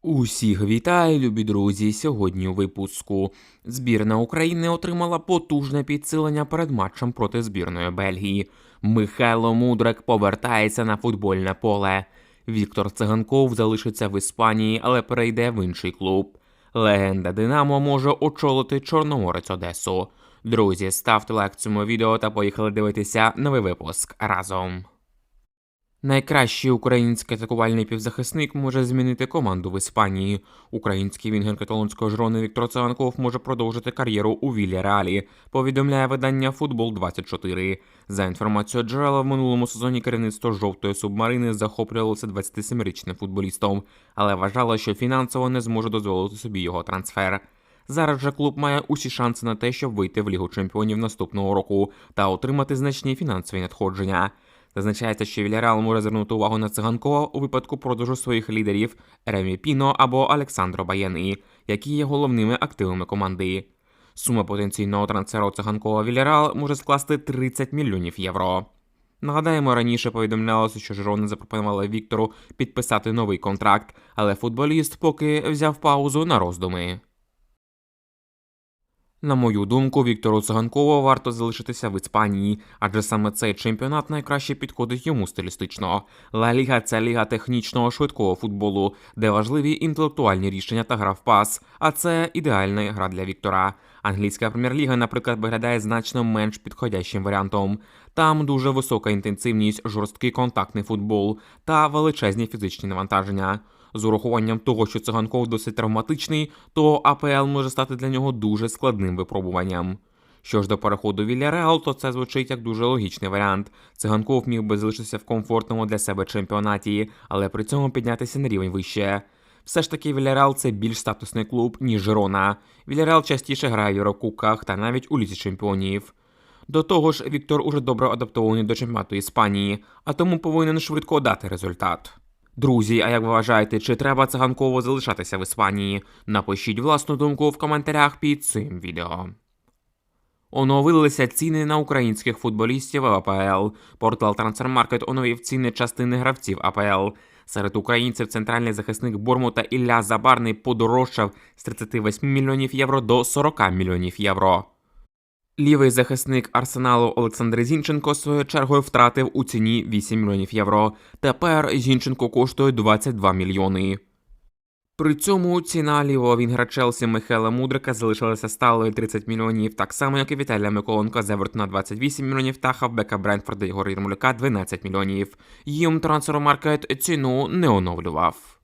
Усіх вітаю, любі друзі! Сьогодні у випуску. Збірна України отримала потужне підсилення перед матчем проти збірної Бельгії. Михайло Мудрик повертається на футбольне поле. Віктор Циганков залишиться в Іспанії, але перейде в інший клуб. Легенда Динамо може очолити Чорноморець Одесу. Друзі, ставте лайк цьому відео та поїхали дивитися новий випуск разом. Найкращий український атакувальний півзахисник може змінити команду в Іспанії. Український вінгер каталонського Жирони Віктор Циганков може продовжити кар'єру у Вільяреалі, повідомляє видання «Футбол-24». За інформацією джерела, в минулому сезоні керівництво «Жовтої субмарини» захоплювалося 27-річним футболістом, але вважало, що фінансово не зможе дозволити собі його трансфер. Зараз же клуб має усі шанси на те, щоб вийти в Лігу чемпіонів наступного року та отримати значні фінансові надходження. Зазначається, що Вільяреал може звернути увагу на Циганкова у випадку продажу своїх лідерів Ремі Піно або Александро Баяни, які є головними активами команди. Сума потенційного трансферу Циганкова Вільяреал може скласти 30 мільйонів євро. Нагадаємо, раніше повідомлялося, що Жирони запропонували Віктору підписати новий контракт, але футболіст поки взяв паузу на роздуми. На мою думку, Віктору Циганкову варто залишитися в Іспанії, адже саме цей чемпіонат найкраще підходить йому стилістично. Ла Ліга – це ліга технічного швидкого футболу, де важливі інтелектуальні рішення та гра в пас, а це ідеальна гра для Віктора. Англійська прем'єр-ліга, наприклад, виглядає значно менш підходящим варіантом. Там дуже висока інтенсивність, жорсткий контактний футбол та величезні фізичні навантаження. З урахуванням того, що Циганков досить травматичний, то АПЛ може стати для нього дуже складним випробуванням. Що ж до переходу в Вільяреал, то це звучить як дуже логічний варіант. Циганков міг би залишитися в комфортному для себе чемпіонаті, але при цьому піднятися на рівень вище. Все ж таки Вільяреал – це більш статусний клуб, ніж Жирона. Вільяреал частіше грає в Єврокубках та навіть у Лізі чемпіонів. До того ж, Віктор уже добре адаптований до чемпіонату Іспанії, а тому повинен швидко дати результат. Друзі, а як ви вважаєте, чи треба Циганкову залишатися в Іспанії? Напишіть власну думку в коментарях під цим відео. Оновилися ціни на українських футболістів в АПЛ. Портал Трансфермаркет оновив ціни частини гравців АПЛ. Серед українців центральний захисник Бормута Ілля Забарний подорожчав з 38 мільйонів євро до 40 мільйонів євро. Лівий захисник Арсеналу Олександр Зінченко своєю чергою втратив у ціні 8 мільйонів євро. Тепер Зінченко коштує 22 мільйони. При цьому ціна лівого вінгера Челсі Михайла Мудрика залишилася сталою 30 мільйонів, так само як і Віталія Миколенка з Евертона 28 мільйонів та хавбека Брентфорда Єгора Ярмоляка 12 мільйонів. Їм Трансфермаркет ціну не оновлював.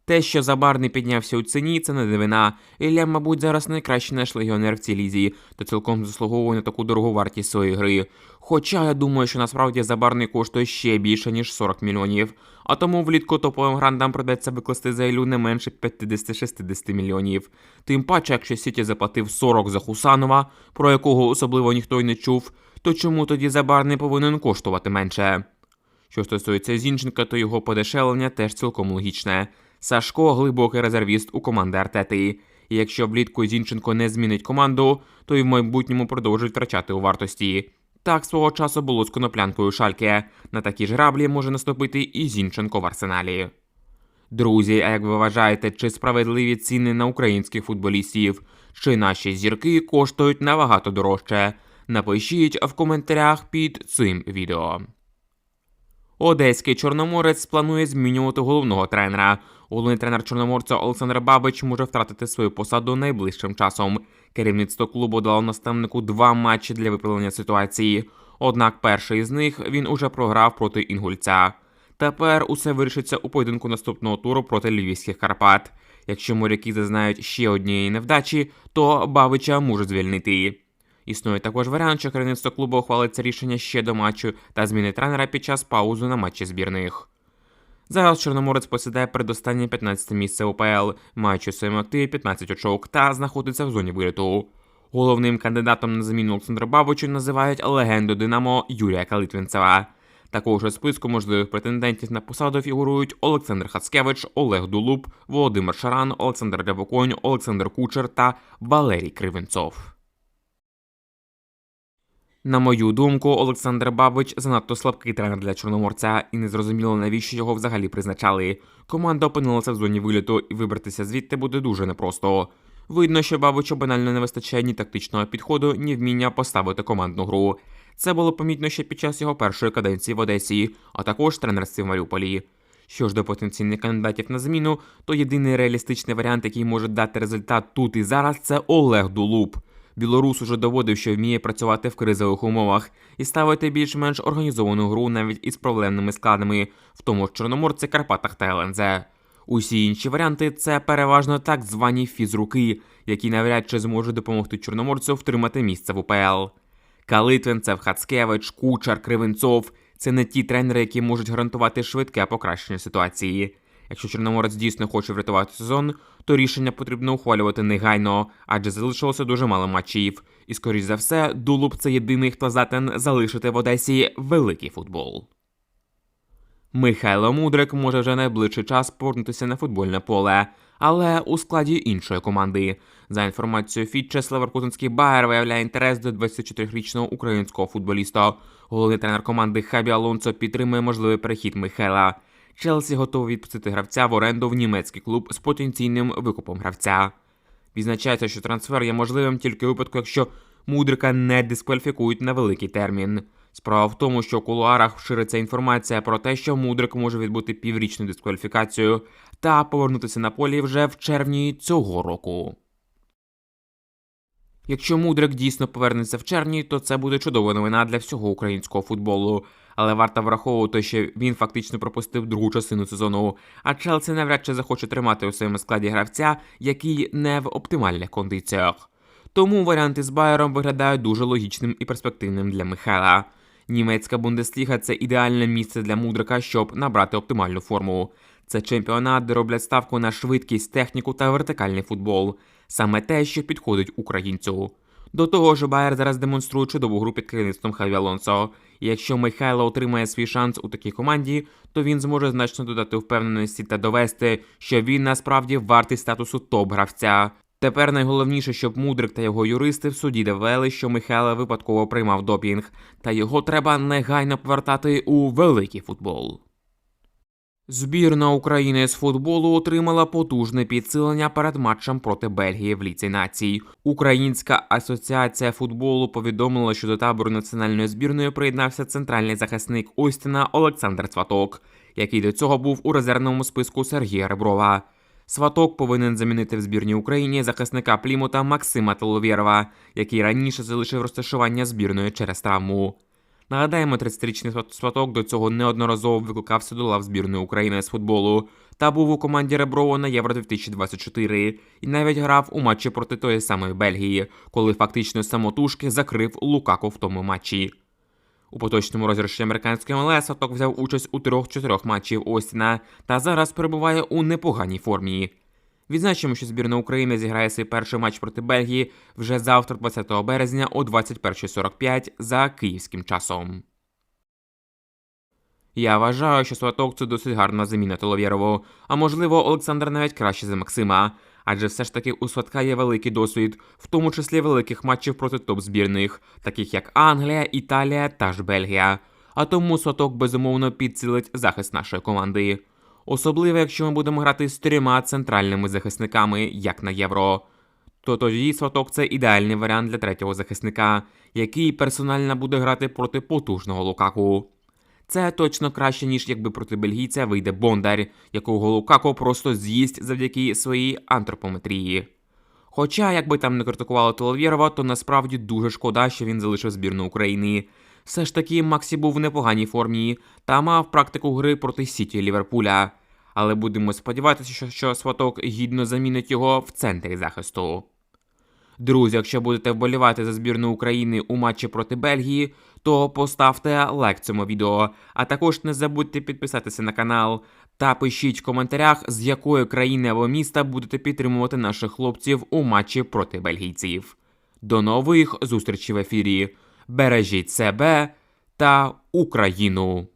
Те, що Забарний піднявся у ціні, це не дивина. Ілля, мабуть, зараз найкращий наш легіонер в цій лізі, та цілком заслуговує на таку дорогу вартість своєї гри. Хоча я думаю, що насправді Забарний коштує ще більше, ніж 40 мільйонів. А тому влітку топовим грандам придеться викласти за Іллю не менше 50-60 мільйонів. Тим паче, якщо Сіті заплатив 40 за Хусанова, про якого особливо ніхто й не чув, то чому тоді Забарний повинен коштувати менше? Що стосується Зінченка, то його подешевлення теж цілком логічне. Сашко – глибокий резервіст у команди Артети. І якщо влітку Зінченко не змінить команду, то й в майбутньому продовжить втрачати у вартості. Так свого часу було з Коноплянкою Шальке. На такі ж граблі може наступити і Зінченко в Арсеналі. Друзі, а як ви вважаєте, чи справедливі ціни на українських футболістів? Чи наші зірки коштують набагато дорожче? Напишіть в коментарях під цим відео. Одеський Чорноморець планує змінювати головного тренера. Головний тренер Чорноморця Олександр Бабич може втратити свою посаду найближчим часом. Керівництво клубу дало наставнику 2 матчі для виправлення ситуації. Однак перший з них він уже програв проти Інгульця. Тепер усе вирішиться у поєдинку наступного туру проти Львівських Карпат. Якщо моряки зазнають ще однієї невдачі, то Бабича можуть звільнити. Існує також варіант, що керівництво клубу ухвалить це рішення ще до матчу та змінить тренера під час паузи на матчі збірних. Зараз Чорноморець посідає передостаннє 15 місце УПЛ, маючи у своєму активі 15 очок та знаходиться в зоні виліту. Головним кандидатом на заміну Олександру Бабичу називають легенду Динамо Юрія Калитвінцева. Також у списку можливих претендентів на посаду фігурують Олександр Хацкевич, Олег Дулуб, Володимир Шаран, Олександр Рябоконь, Олександр Кучер та Валерій Кривенцов. На мою думку, Олександр Бабич занадто слабкий тренер для Чорноморця, і незрозуміло, навіщо його взагалі призначали. Команда опинилася в зоні виліту, і вибратися звідти буде дуже непросто. Видно, що Бабичу банально не вистачає ні тактичного підходу, ні вміння поставити командну гру. Це було помітно ще під час його першої каденції в Одесі, а також тренерстві в Маріуполі. Що ж до потенційних кандидатів на зміну, то єдиний реалістичний варіант, який може дати результат тут і зараз, це Олег Дулуб. Білорус уже доводив, що вміє працювати в кризових умовах і ставити більш-менш організовану гру навіть із проблемними складами, в тому ж Чорноморці, Карпатах та ЛНЗ. Усі інші варіанти – це переважно так звані фізруки, які навряд чи зможуть допомогти Чорноморцю втримати місце в УПЛ. Калитвинцев, Хацкевич, Кучар, Кривенцов – це не ті тренери, які можуть гарантувати швидке покращення ситуації. Якщо Чорноморець дійсно хоче врятувати сезон, то рішення потрібно ухвалювати негайно, адже залишилося дуже мало матчів. І, скоріш за все, Дулуб – це єдиний, хто здатен залишити в Одесі великий футбол. Михайло Мудрик може вже найближчий час повернутися на футбольне поле, але у складі іншої команди. За інформацією Фітчес, леверкузенський Байер виявляє інтерес до 24-річного українського футболіста. Головний тренер команди Хабі Алонсо підтримує можливий перехід Михайла. Челсі готовий відпустити гравця в оренду в німецький клуб з потенційним викупом гравця. Відзначається, що трансфер є можливим тільки у випадку, якщо Мудрика не дискваліфікують на великий термін. Справа в тому, що у кулуарах шириться інформація про те, що Мудрик може відбути піврічну дискваліфікацію та повернутися на полі вже в червні цього року. Якщо Мудрик дійсно повернеться в червні, то це буде чудова новина для всього українського футболу. Але варто враховувати, що він фактично пропустив другу частину сезону, а Челсі навряд чи захоче тримати у своєму складі гравця, який не в оптимальних кондиціях. Тому варіанти з Байером виглядають дуже логічним і перспективним для Михайла. Німецька Бундесліга – це ідеальне місце для Мудрика, щоб набрати оптимальну форму. Це чемпіонат, де роблять ставку на швидкість, техніку та вертикальний футбол. Саме те, що підходить українцю. До того ж, Байер зараз демонструє чудову гру під керівництвом Хаві Алонсо. І якщо Михайло отримає свій шанс у такій команді, то він зможе значно додати впевненості та довести, що він насправді вартий статусу топ-гравця. Тепер найголовніше, щоб Мудрик та його юристи в суді довели, що Михайло випадково приймав допінг, та його треба негайно повертати у великий футбол. Збірна України з футболу отримала потужне підсилення перед матчем проти Бельгії в Лізі націй. Українська асоціація футболу повідомила, що до табору національної збірної приєднався центральний захисник Остіна Олександр Сваток, який до цього був у резервному списку Сергія Реброва. Сваток повинен замінити в збірній Україні захисника Плімута Максима Толовєрова, який раніше залишив розташування збірної через травму. Нагадаємо, 30-річний Сваток до цього неодноразово викликався до лав збірної України з футболу та був у команді Реброва на Євро-2024 і навіть грав у матчі проти тої самої Бельгії, коли фактично самотужки закрив Лукаку в тому матчі. У поточному розіграші американської МЛС Сваток взяв участь у 3-4 матчів Остіна та зараз перебуває у непоганій формі. Відзначимо, що збірна України зіграє свій перший матч проти Бельгії вже завтра, 20 березня о 21:45 за київським часом. Я вважаю, що Сваток – це досить гарна заміна Толовєрову, а можливо Олександр навіть краще за Максима, адже все ж таки у Сватка є великий досвід, в тому числі великих матчів проти топ-збірних, таких як Англія, Італія та ж Бельгія. А тому Сваток безумовно підсилить захист нашої команди. Особливо, якщо ми будемо грати з 3 центральними захисниками, як на Євро. То тоді Сваток – це ідеальний варіант для третього захисника, який персонально буде грати проти потужного Лукаку. Це точно краще, ніж якби проти бельгійця вийде Бондар, якого Лукаку просто з'їсть завдяки своїй антропометрії. Хоча, якби там не критикували Толовєрова, то насправді дуже шкода, що він залишив збірну України. Все ж таки, Максі був в непоганій формі та мав практику гри проти Сіті Ліверпуля. Але будемо сподіватися, що Сваток гідно замінить його в центрі захисту. Друзі, якщо будете вболівати за збірну України у матчі проти Бельгії, то поставте лайк цьому відео, а також не забудьте підписатися на канал та пишіть в коментарях, з якої країни або міста будете підтримувати наших хлопців у матчі проти бельгійців. До нових зустрічей в ефірі. Бережіть себе та Україну!